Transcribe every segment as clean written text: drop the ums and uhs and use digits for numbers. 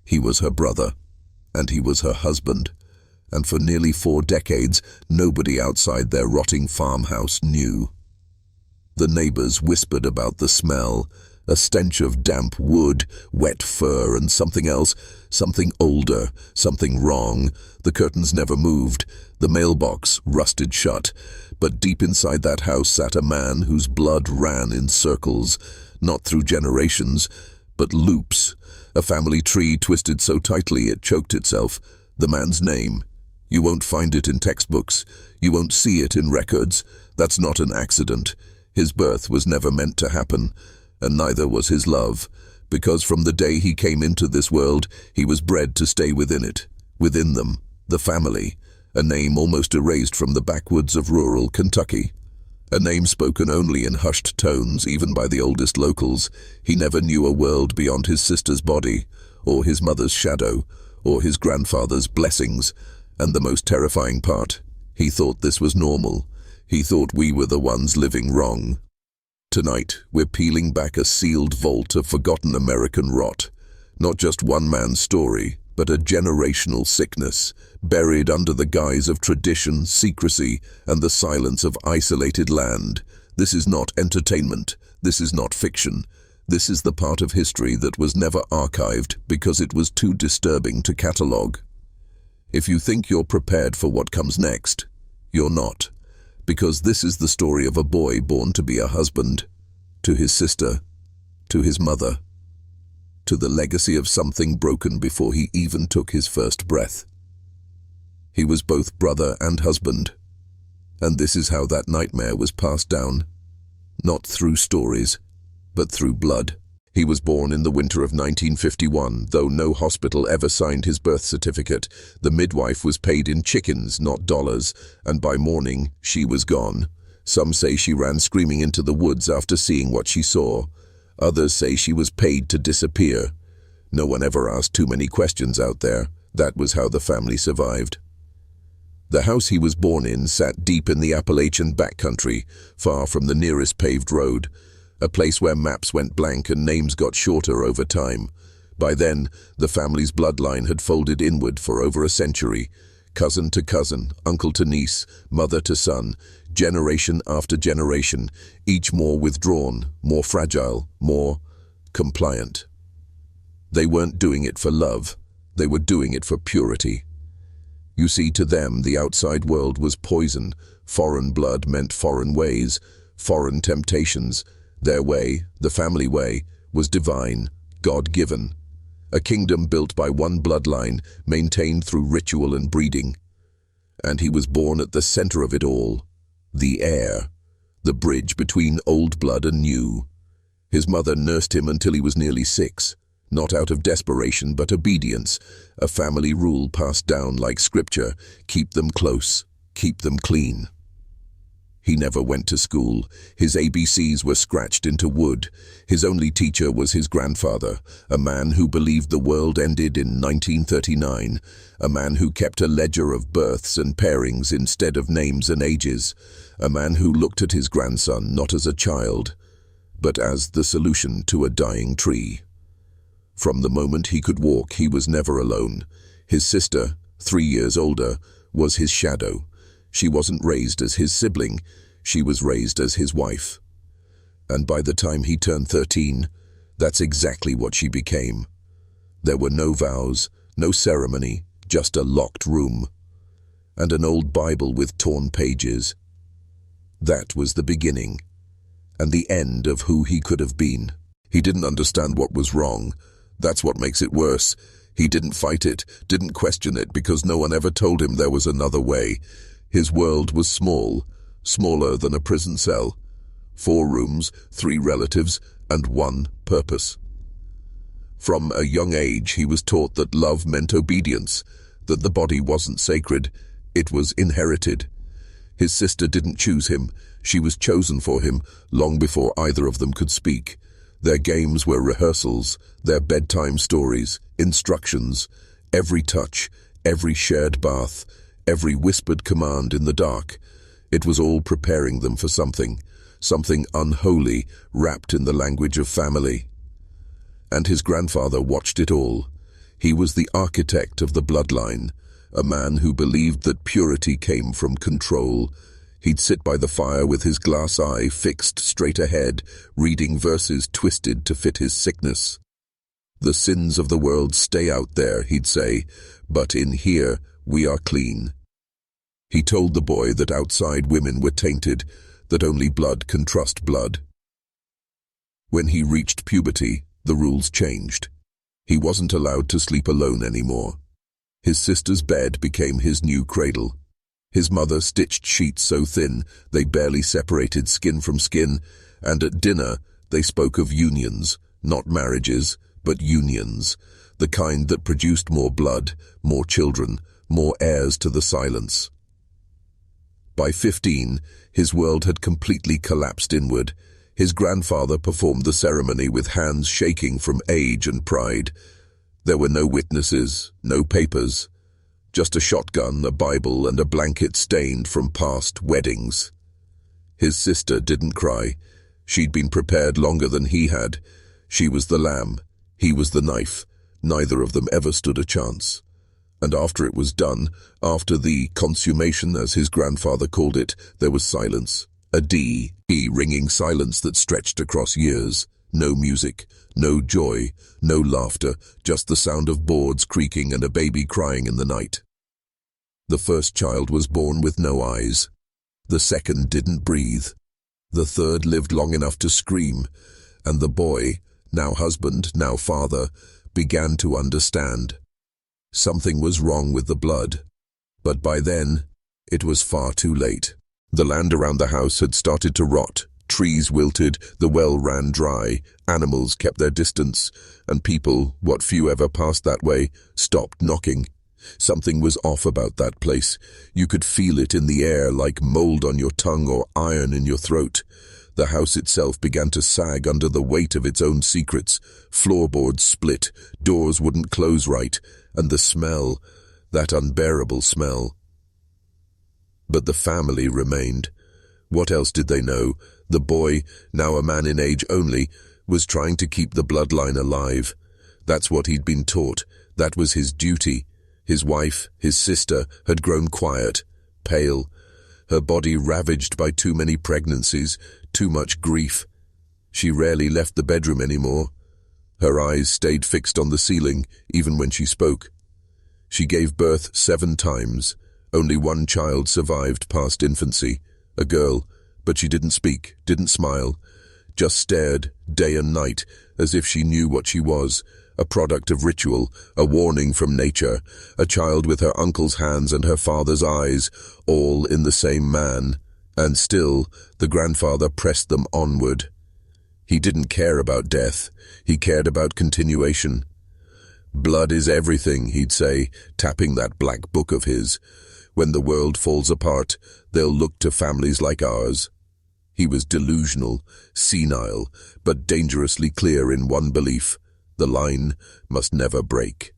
He was her brother, and he was her husband, and for nearly 4 decades, nobody outside their rotting farmhouse knew. The neighbors whispered about the smell, a stench of damp wood, wet fur, and something else, something older, something wrong. The curtains never moved, the mailbox rusted shut, but deep inside that house sat a man whose blood ran in circles, not through generations, but loops, a family tree twisted so tightly it choked itself. The man's name. You won't find it in textbooks, you won't see it in records. That's not an accident. His birth was never meant to happen, and neither was his love, because from the day he came into this world, he was bred to stay within it, within them, the family, a name almost erased from the backwoods of rural Kentucky. A name spoken only in hushed tones, even by the oldest locals. He never knew a world beyond his sister's body, or his mother's shadow, or his grandfather's blessings. And the most terrifying part, he thought this was normal. He thought we were the ones living wrong. Tonight, we're peeling back a sealed vault of forgotten American rot. Not just one man's story, but a generational sickness, buried under the guise of tradition, secrecy, and the silence of isolated land. This is not entertainment. This is not fiction. This is the part of history that was never archived because it was too disturbing to catalogue. If you think you're prepared for what comes next, you're not. Because this is the story of a boy born to be a husband, to his sister, to his mother, to the legacy of something broken before he even took his first breath. He was both brother and husband, and this is how that nightmare was passed down, not through stories, but through blood. He was born in the winter of 1951, though no hospital ever signed his birth certificate. The midwife was paid in chickens, not dollars, and by morning she was gone. Some say she ran screaming into the woods after seeing what she saw. Others say she was paid to disappear. No one ever asked too many questions out there. That was how the family survived. The house he was born in sat deep in the Appalachian backcountry, far from the nearest paved road. A place where maps went blank and names got shorter over time. By then, the family's bloodline had folded inward for over a century. Cousin to cousin, uncle to niece, mother to son, generation after generation, each more withdrawn, more fragile, more compliant. They weren't doing it for love, they were doing it for purity. You see, to them, the outside world was poison. Foreign blood meant foreign ways, foreign temptations. Their way, the family way, was divine, God-given. A kingdom built by one bloodline, maintained through ritual and breeding. And he was born at the center of it all, the heir, the bridge between old blood and new. His mother nursed him until he was nearly 6, not out of desperation but obedience, a family rule passed down like scripture: keep them close, keep them clean. He never went to school. His ABCs were scratched into wood. His only teacher was his grandfather, a man who believed the world ended in 1939, a man who kept a ledger of births and pairings instead of names and ages, a man who looked at his grandson not as a child, but as the solution to a dying tree. From the moment he could walk, he was never alone. His sister, 3 years older, was his shadow. She wasn't raised as his sibling, she was raised as his wife. And by the time he turned 13, that's exactly what she became. There were no vows, no ceremony, just a locked room. And an old Bible with torn pages. That was the beginning, and the end of who he could have been. He didn't understand what was wrong. That's what makes it worse. He didn't fight it, didn't question it, because no one ever told him there was another way. His world was small, smaller than a prison cell. 4 rooms, 3 relatives, and 1 purpose. From a young age, he was taught that love meant obedience, that the body wasn't sacred, it was inherited. His sister didn't choose him, she was chosen for him long before either of them could speak. Their games were rehearsals, their bedtime stories, instructions, every touch, every shared bath, every whispered command in the dark. It was all preparing them for something unholy, wrapped in the language of family. And his grandfather watched it all. He was the architect of the bloodline, a man who believed that purity came from control. He'd sit by the fire with his glass eye fixed straight ahead, reading verses twisted to fit his sickness. "The sins of the world stay out there," he'd say, "but in here we are clean." He told the boy that outside women were tainted, that only blood can trust blood. When he reached puberty, the rules changed. He wasn't allowed to sleep alone anymore. His sister's bed became his new cradle. His mother stitched sheets so thin they barely separated skin from skin, and at dinner they spoke of unions, not marriages, but unions, the kind that produced more blood, more children, more heirs to the silence. By 15, his world had completely collapsed inward. His grandfather performed the ceremony with hands shaking from age and pride. There were no witnesses, no papers, just a shotgun, a Bible, and a blanket stained from past weddings. His sister didn't cry. She'd been prepared longer than he had. She was the lamb, he was the knife. Neither of them ever stood a chance. And after it was done, after the consummation, as his grandfather called it, there was silence. A ringing silence that stretched across years. No music, no joy, no laughter, just the sound of boards creaking and a baby crying in the night. The first child was born with no eyes. The second didn't breathe. The third lived long enough to scream, and the boy, now husband, now father, began to understand. Something was wrong with the blood, but by then, it was far too late. The land around the house had started to rot, trees wilted, the well ran dry, animals kept their distance, and people, what few ever passed that way, stopped knocking. Something was off about that place. You could feel it in the air like mold on your tongue or iron in your throat. The house itself began to sag under the weight of its own secrets. Floorboards split, doors wouldn't close right, and the smell, that unbearable smell. But the family remained. What else did they know? The boy, now a man in age only, was trying to keep the bloodline alive. That's what he'd been taught. That was his duty. His wife, his sister, had grown quiet, pale, her body ravaged by too many pregnancies, too much grief. She rarely left the bedroom anymore. Her eyes stayed fixed on the ceiling, even when she spoke. She gave birth 7 times. Only one child survived past infancy, a girl, but she didn't speak, didn't smile, just stared day and night as if she knew what she was, a product of ritual, a warning from nature, a child with her uncle's hands and her father's eyes, all in the same man. And still, the grandfather pressed them onward. He didn't care about death, he cared about continuation. "Blood is everything," he'd say, tapping that black book of his. "When the world falls apart, they'll look to families like ours." He was delusional, senile, but dangerously clear in one belief: the line must never break.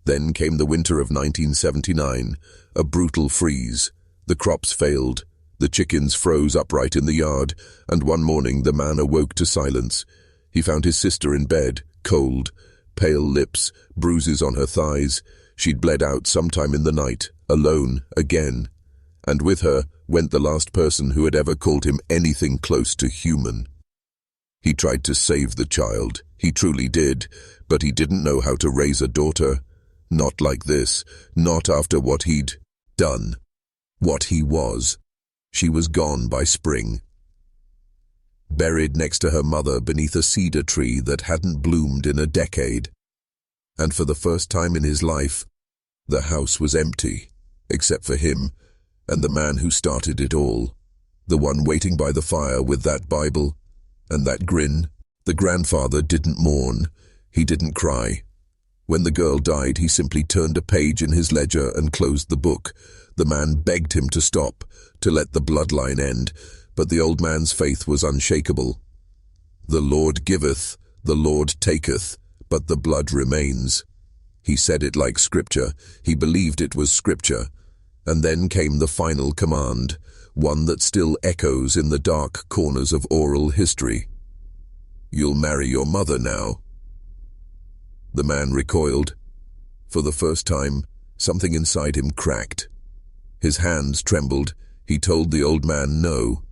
Then came the winter of 1979, a brutal freeze. The crops failed, the chickens froze upright in the yard, and one morning the man awoke to silence. He found his sister in bed, cold, pale lips, bruises on her thighs. She'd bled out sometime in the night, alone, again. And with her went the last person who had ever called him anything close to human. He tried to save the child, he truly did, but he didn't know how to raise a daughter. Not like this, not after what he'd done, what he was. She was gone by spring. Buried next to her mother beneath a cedar tree that hadn't bloomed in a decade. And for the first time in his life, the house was empty, except for him and the man who started it all, the one waiting by the fire with that Bible and that grin. The grandfather didn't mourn, he didn't cry. When the girl died, he simply turned a page in his ledger and closed the book. The man begged him to stop, to let the bloodline end, but the old man's faith was unshakable. "The Lord giveth, the Lord taketh, but the blood remains." He said it like scripture. He believed it was scripture. And then came the final command, one that still echoes in the dark corners of oral history. "You'll marry your mother now." The man recoiled. For the first time, something inside him cracked. His hands trembled. He told the old man no.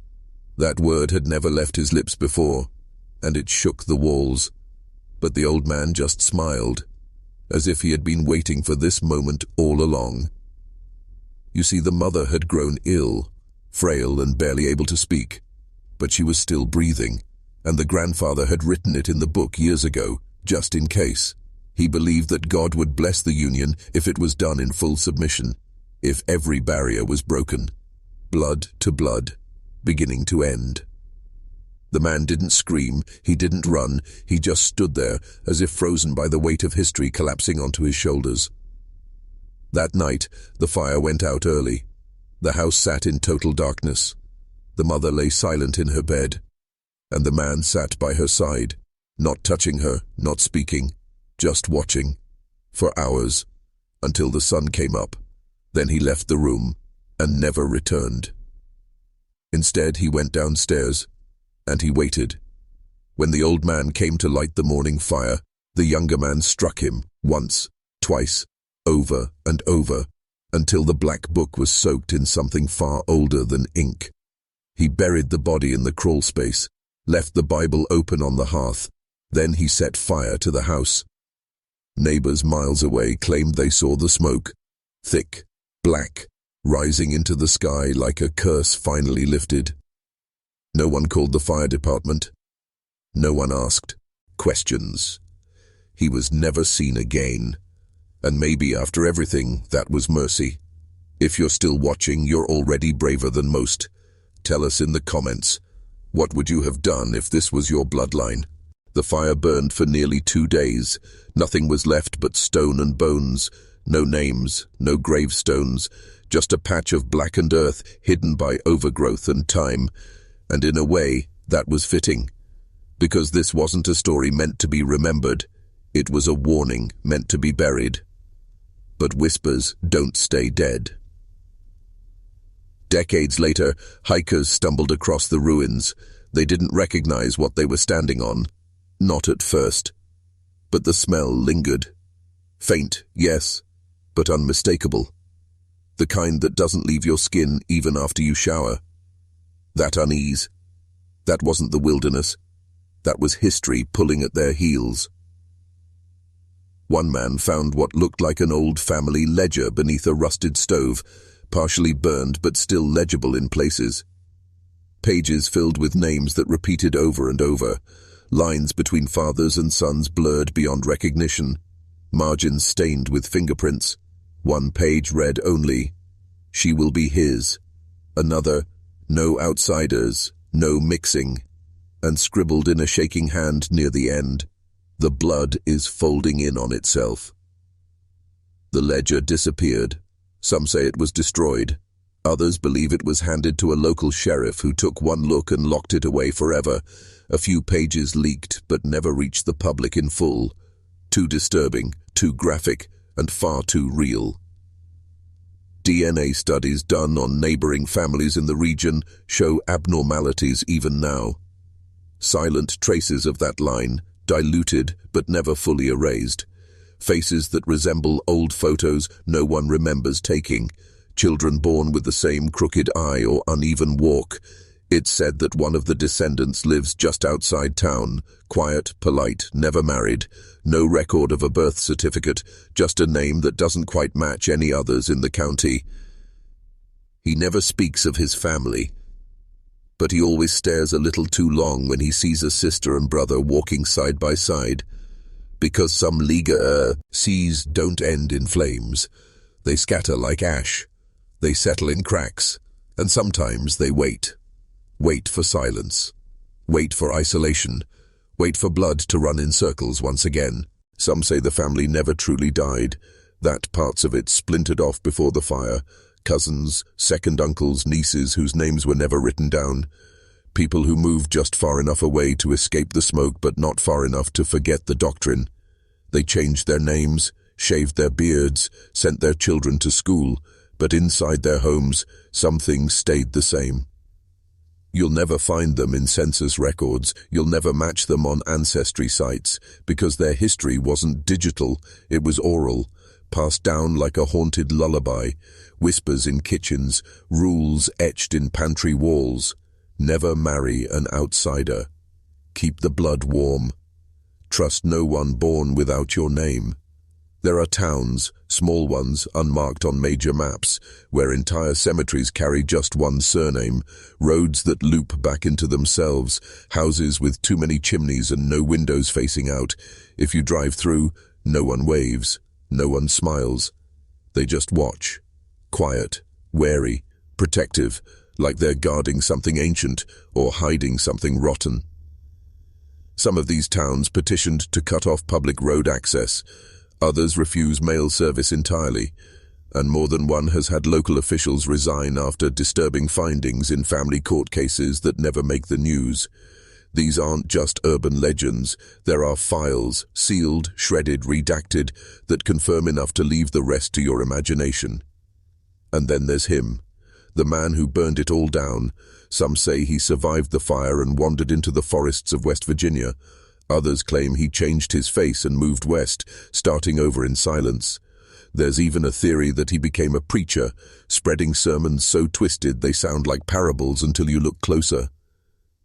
That word had never left his lips before, and it shook the walls. But the old man just smiled, as if he had been waiting for this moment all along. You see, the mother had grown ill, frail and barely able to speak, but she was still breathing, and the grandfather had written it in the book years ago, just in case. He believed that God would bless the union if it was done in full submission, if every barrier was broken, blood to blood, beginning to end. The man didn't scream, he didn't run, he just stood there, as if frozen by the weight of history collapsing onto his shoulders. That night, the fire went out early. The house sat in total darkness. The mother lay silent in her bed, and the man sat by her side, not touching her, not speaking, just watching, for hours, until the sun came up. Then he left the room, and never returned. Instead, he went downstairs, and he waited. When the old man came to light the morning fire, the younger man struck him, once, twice, over and over, until the black book was soaked in something far older than ink. He buried the body in the crawl space, left the Bible open on the hearth. Then he set fire to the house. Neighbors miles away claimed they saw the smoke, thick, black, rising into the sky like a curse finally lifted. No one called the fire department. No one asked questions. He was never seen again. And maybe after everything, that was mercy. If you're still watching, you're already braver than most. Tell us in the comments, what would you have done if this was your bloodline? The fire burned for nearly 2 days. Nothing was left but stone and bones. No names, no gravestones, just a patch of blackened earth hidden by overgrowth and time. And in a way, that was fitting. Because this wasn't a story meant to be remembered. It was a warning meant to be buried. But whispers don't stay dead. Decades later, hikers stumbled across the ruins. They didn't recognize what they were standing on. Not at first. But the smell lingered. Faint, yes, but unmistakable. The kind that doesn't leave your skin even after you shower. That unease. That wasn't the wilderness. That was history pulling at their heels. One man found what looked like an old family ledger beneath a rusted stove, partially burned but still legible in places. Pages filled with names that repeated over and over, lines between fathers and sons blurred beyond recognition, margins stained with fingerprints. One page read only, "She will be his." Another, "No outsiders, no mixing," and scribbled in a shaking hand near the end, "The blood is folding in on itself." The ledger disappeared. Some say it was destroyed. Others believe it was handed to a local sheriff who took one look and locked it away forever. A few pages leaked but never reached the public in full. Too disturbing, too graphic, and far too real. DNA studies done on neighboring families in the region show abnormalities even now. Silent traces of that line, diluted but never fully erased. Faces that resemble old photos no one remembers taking. Children born with the same crooked eye or uneven walk. It's said that one of the descendants lives just outside town, quiet, polite, never married. No record of a birth certificate, just a name that doesn't quite match any others in the county. He never speaks of his family, but he always stares a little too long when he sees a sister and brother walking side by side. Because some Liga seas don't end in flames. They scatter like ash. They settle in cracks, and sometimes they wait. Wait for silence. Wait for isolation. Wait for blood to run in circles once again. Some say the family never truly died, that parts of it splintered off before the fire. Cousins, second uncles, nieces whose names were never written down. People who moved just far enough away to escape the smoke but not far enough to forget the doctrine. They changed their names, shaved their beards, sent their children to school, but inside their homes, some things stayed the same. You'll never find them in census records, you'll never match them on ancestry sites, because their history wasn't digital, it was oral, passed down like a haunted lullaby, whispers in kitchens, rules etched in pantry walls. Never marry an outsider. Keep the blood warm. Trust no one born without your name. There are towns, small ones, unmarked on major maps, where entire cemeteries carry just one surname, roads that loop back into themselves, houses with too many chimneys and no windows facing out. If you drive through, no one waves, no one smiles. They just watch, quiet, wary, protective, like they're guarding something ancient or hiding something rotten. Some of these towns petitioned to cut off public road access. Others refuse mail service entirely, and more than one has had local officials resign after disturbing findings in family court cases that never make the news. These aren't just urban legends. There are files, sealed, shredded, redacted, that confirm enough to leave the rest to your imagination. And then there's him, the man who burned it all down. Some say he survived the fire and wandered into the forests of West Virginia. Others claim he changed his face and moved west, starting over in silence. There's even a theory that he became a preacher, spreading sermons so twisted they sound like parables until you look closer.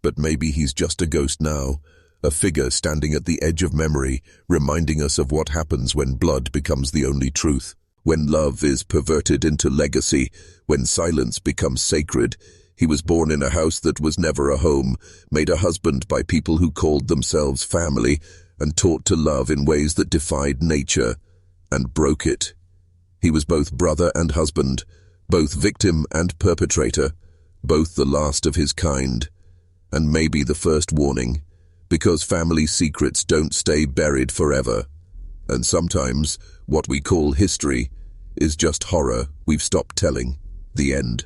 But maybe he's just a ghost now, a figure standing at the edge of memory, reminding us of what happens when blood becomes the only truth. When love is perverted into legacy, when silence becomes sacred. He was born in a house that was never a home, made a husband by people who called themselves family, and taught to love in ways that defied nature, and broke it. He was both brother and husband, both victim and perpetrator, both the last of his kind, and maybe the first warning, because family secrets don't stay buried forever. And sometimes, what we call history is just horror we've stopped telling. The end.